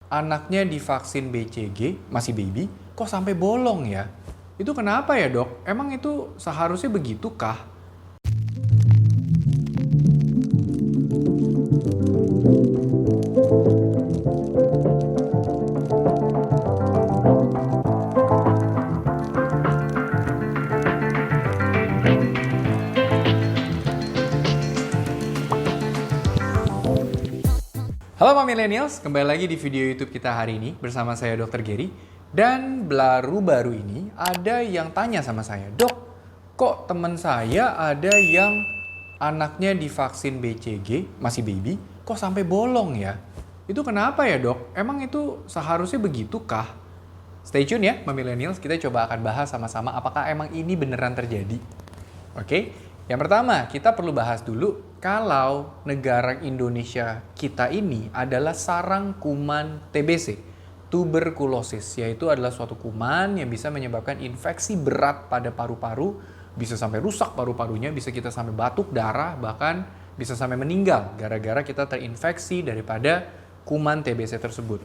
anaknya divaksin BCG, masih baby, kok sampai bolong ya? Itu kenapa ya dok? Emang itu seharusnya begitu kah? Halo Pak Millennials, kembali lagi di video YouTube kita hari ini bersama saya Dr. Gary. Dan baru-baru ini ada yang tanya sama saya, Dok, kok teman saya ada yang anaknya divaksin BCG, masih baby, kok sampai bolong ya? Itu kenapa ya dok? Emang itu seharusnya begitu kah? Stay tune ya, Pak Millennials, kita coba akan bahas sama-sama apakah emang ini beneran terjadi. Oke, yang pertama kita perlu bahas dulu kalau negara Indonesia kita ini adalah sarang kuman TBC, tuberkulosis, yaitu adalah suatu kuman yang bisa menyebabkan infeksi berat pada paru-paru, bisa sampai rusak paru-parunya, bisa kita sampai batuk darah, bahkan bisa sampai meninggal gara-gara kita terinfeksi daripada kuman TBC tersebut.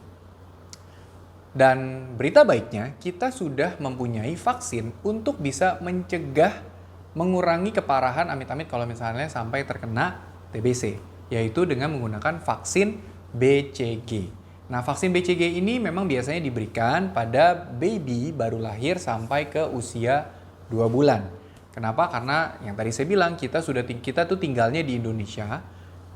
Dan berita baiknya, kita sudah mempunyai vaksin untuk bisa mencegah, mengurangi keparahan amit-amit kalau misalnya sampai terkena TBC, yaitu dengan menggunakan vaksin BCG. Nah, vaksin BCG ini memang biasanya diberikan pada baby baru lahir sampai ke usia 2 bulan. Kenapa? Karena yang tadi saya bilang, kita tuh tinggalnya di Indonesia,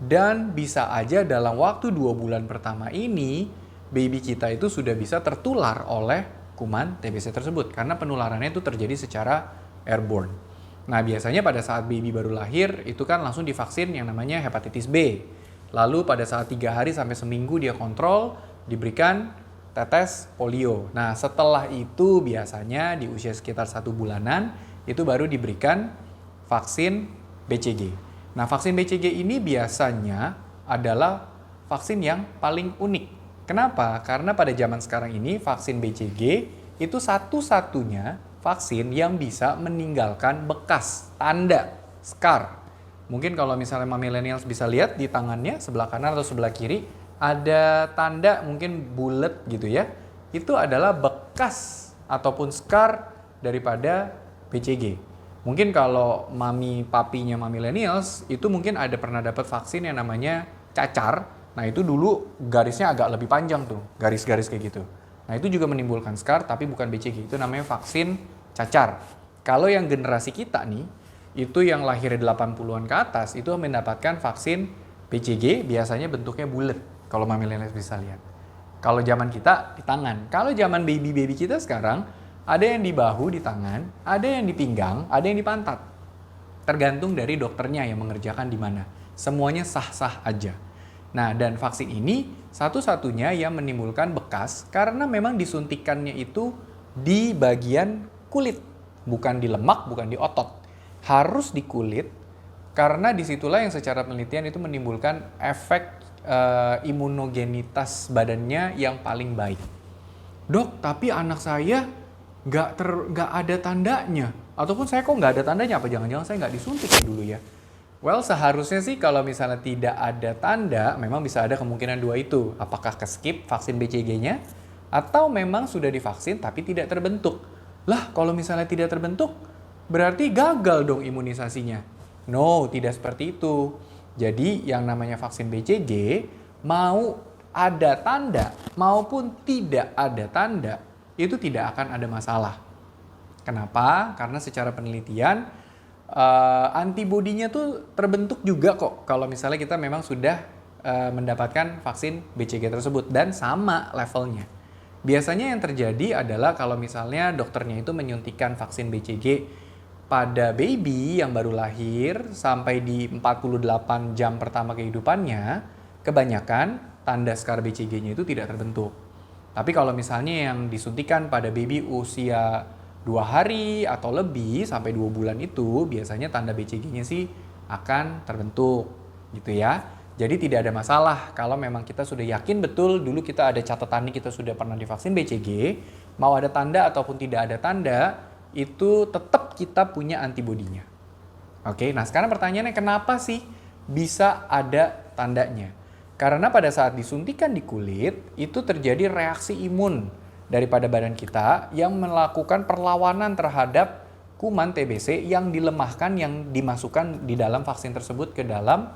dan bisa aja dalam waktu 2 bulan pertama ini baby kita itu sudah bisa tertular oleh kuman TBC tersebut karena penularannya itu terjadi secara airborne. Nah, biasanya pada saat baby baru lahir itu kan langsung divaksin yang namanya hepatitis B. Lalu pada saat 3 hari sampai seminggu dia kontrol, diberikan tetes polio. Nah, setelah itu biasanya di usia sekitar 1 bulanan itu baru diberikan vaksin BCG. Nah, vaksin BCG ini biasanya adalah vaksin yang paling unik. Kenapa? Karena pada zaman sekarang ini vaksin BCG itu satu-satunya vaksin yang bisa meninggalkan bekas, tanda, scar. Mungkin kalau misalnya millennials bisa lihat di tangannya sebelah kanan atau sebelah kiri ada tanda mungkin bulat gitu ya. Itu adalah bekas ataupun scar daripada BCG. Mungkin kalau mami papinya millennials itu mungkin ada pernah dapat vaksin yang namanya cacar. Nah, itu dulu garisnya agak lebih panjang tuh, garis-garis kayak gitu. Nah, itu juga menimbulkan scar tapi bukan BCG, itu namanya vaksin cacar. Kalau yang generasi kita nih, itu yang lahir 80-an ke atas, itu mendapatkan vaksin BCG, biasanya bentuknya bulat, kalau millennials bisa lihat. Kalau zaman kita di tangan. Kalau zaman baby-baby kita sekarang, ada yang di bahu, di tangan, ada yang di pinggang, ada yang di pantat. Tergantung dari dokternya yang mengerjakan di mana. Semuanya sah-sah aja. Nah, dan vaksin ini satu-satunya yang menimbulkan bekas karena memang disuntikannya itu di bagian kulit, bukan di lemak, bukan di otot. Harus di kulit karena disitulah yang secara penelitian itu menimbulkan efek imunogenitas badannya yang paling baik. Dok, tapi anak saya nggak ada tandanya. Ataupun saya kok nggak ada tandanya, apa jangan-jangan saya nggak disuntik dulu ya? Well, seharusnya sih kalau misalnya tidak ada tanda, memang bisa ada kemungkinan dua itu. Apakah ke-skip vaksin BCG-nya, atau memang sudah divaksin tapi tidak terbentuk. Lah, kalau misalnya tidak terbentuk, berarti gagal dong imunisasinya. No, tidak seperti itu. Jadi, yang namanya vaksin BCG, mau ada tanda maupun tidak ada tanda, itu tidak akan ada masalah. Kenapa? Karena secara penelitian, antibodinya tuh terbentuk juga kok kalau misalnya kita memang sudah mendapatkan vaksin BCG tersebut dan sama levelnya. Biasanya yang terjadi adalah kalau misalnya dokternya itu menyuntikkan vaksin BCG pada baby yang baru lahir sampai di 48 jam pertama kehidupannya, kebanyakan tanda scar BCG-nya itu tidak terbentuk. Tapi kalau misalnya yang disuntikan pada baby usia 2 hari atau lebih sampai 2 bulan itu biasanya tanda BCG-nya sih akan terbentuk gitu ya. Jadi tidak ada masalah kalau memang kita sudah yakin betul dulu kita ada catatannya kita sudah pernah divaksin BCG, mau ada tanda ataupun tidak ada tanda, itu tetap kita punya antibodinya. Oke, nah sekarang pertanyaannya kenapa sih bisa ada tandanya? Karena pada saat disuntikan di kulit, itu terjadi reaksi imun daripada badan kita yang melakukan perlawanan terhadap kuman TBC yang dilemahkan, yang dimasukkan di dalam vaksin tersebut ke dalam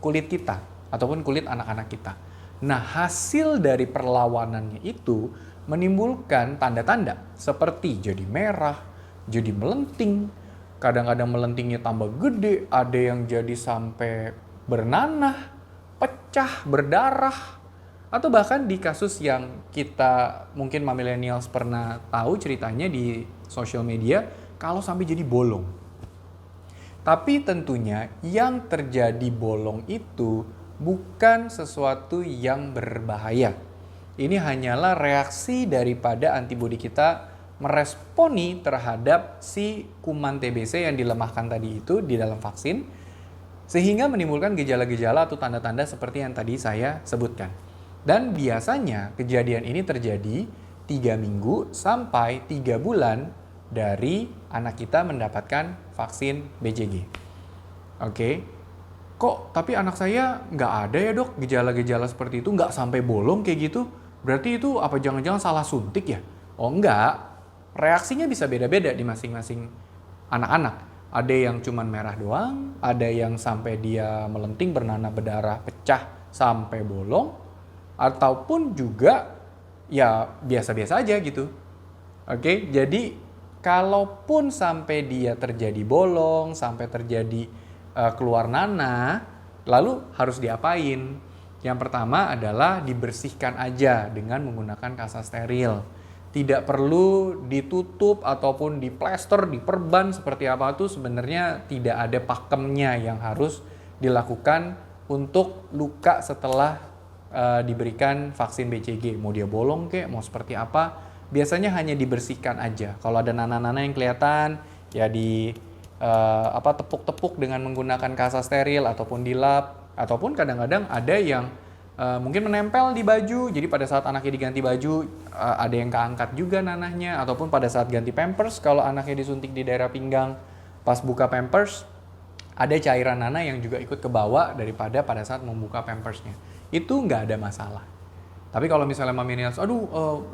kulit kita ataupun kulit anak-anak kita. Nah, hasil dari perlawanannya itu menimbulkan tanda-tanda seperti jadi merah, jadi melenting, kadang-kadang melentingnya tambah gede, ada yang jadi sampai bernanah, pecah, berdarah, atau bahkan di kasus yang kita mungkin millennials pernah tahu ceritanya di sosial media, kalau sampai jadi bolong. Tapi tentunya yang terjadi bolong itu bukan sesuatu yang berbahaya. Ini hanyalah reaksi daripada antibodi kita meresponi terhadap si kuman TBC yang dilemahkan tadi itu di dalam vaksin, sehingga menimbulkan gejala-gejala atau tanda-tanda seperti yang tadi saya sebutkan. Dan biasanya kejadian ini terjadi 3 minggu sampai 3 bulan dari anak kita mendapatkan vaksin BCG. Oke. Kok tapi anak saya nggak ada ya dok gejala-gejala seperti itu, nggak sampai bolong kayak gitu? Berarti itu apa jangan-jangan salah suntik ya? Oh enggak. Reaksinya bisa beda-beda di masing-masing anak-anak. Ada yang cuman merah doang, ada yang sampai dia melenting, bernanah, berdarah, pecah sampai bolong, ataupun juga ya biasa-biasa aja gitu. Oke, jadi kalaupun sampai dia terjadi bolong, sampai terjadi keluar nanah, lalu harus diapain? Yang pertama adalah dibersihkan aja dengan menggunakan kasa steril. Tidak perlu ditutup ataupun diplester, diperban seperti apa itu sebenarnya tidak ada pakemnya yang harus dilakukan untuk luka setelah diberikan vaksin BCG. Mau dia bolong kek, mau seperti apa, biasanya hanya dibersihkan aja. Kalau ada nanah-nanah yang kelihatan, ya tepuk-tepuk dengan menggunakan kasa steril ataupun dilap, ataupun kadang-kadang ada yang mungkin menempel di baju, jadi pada saat anaknya diganti baju ada yang keangkat juga nanahnya, ataupun pada saat ganti pampers kalau anaknya disuntik di daerah pinggang pas buka pampers ada cairan nanah yang juga ikut ke bawah daripada pada saat membuka pampersnya. Itu nggak ada masalah. Tapi kalau misalnya millennials,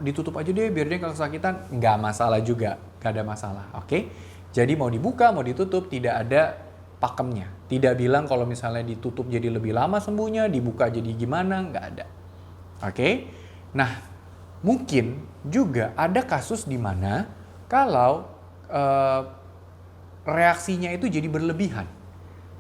ditutup aja deh biar dia nggak kesakitan, nggak masalah juga, nggak ada masalah. Oke? Jadi mau dibuka, mau ditutup, tidak ada pakemnya. Tidak bilang kalau misalnya ditutup jadi lebih lama sembuhnya, dibuka jadi gimana, nggak ada. Oke? Nah, mungkin juga ada kasus di mana kalau reaksinya itu jadi berlebihan.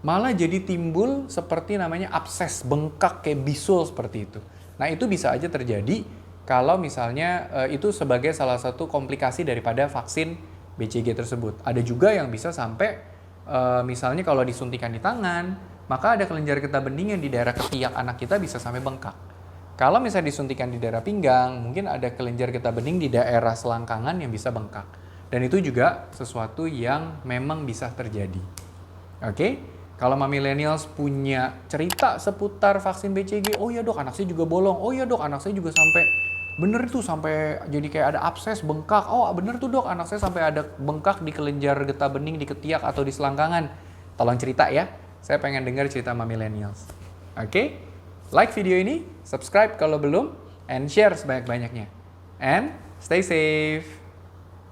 Malah jadi timbul seperti namanya abses, bengkak kayak bisul seperti itu. Nah, itu bisa aja terjadi kalau misalnya itu sebagai salah satu komplikasi daripada vaksin BCG tersebut. Ada juga yang bisa sampai misalnya kalau disuntikan di tangan, maka ada kelenjar getah bening yang di daerah ketiak anak kita bisa sampai bengkak. Kalau misalnya disuntikan di daerah pinggang, mungkin ada kelenjar getah bening di daerah selangkangan yang bisa bengkak. Dan itu juga sesuatu yang memang bisa terjadi. Oke? Kalau millennials punya cerita seputar vaksin BCG, oh ya dok anak saya juga bolong, oh ya dok anak saya juga sampai bener tuh sampai jadi kayak ada abses, bengkak, oh bener tuh dok anak saya sampai ada bengkak di kelenjar getah bening di ketiak atau di selangkangan. Tolong cerita ya, saya pengen dengar cerita millennials. Oke? Like video ini, subscribe kalau belum, and share sebanyak-banyaknya. And stay safe!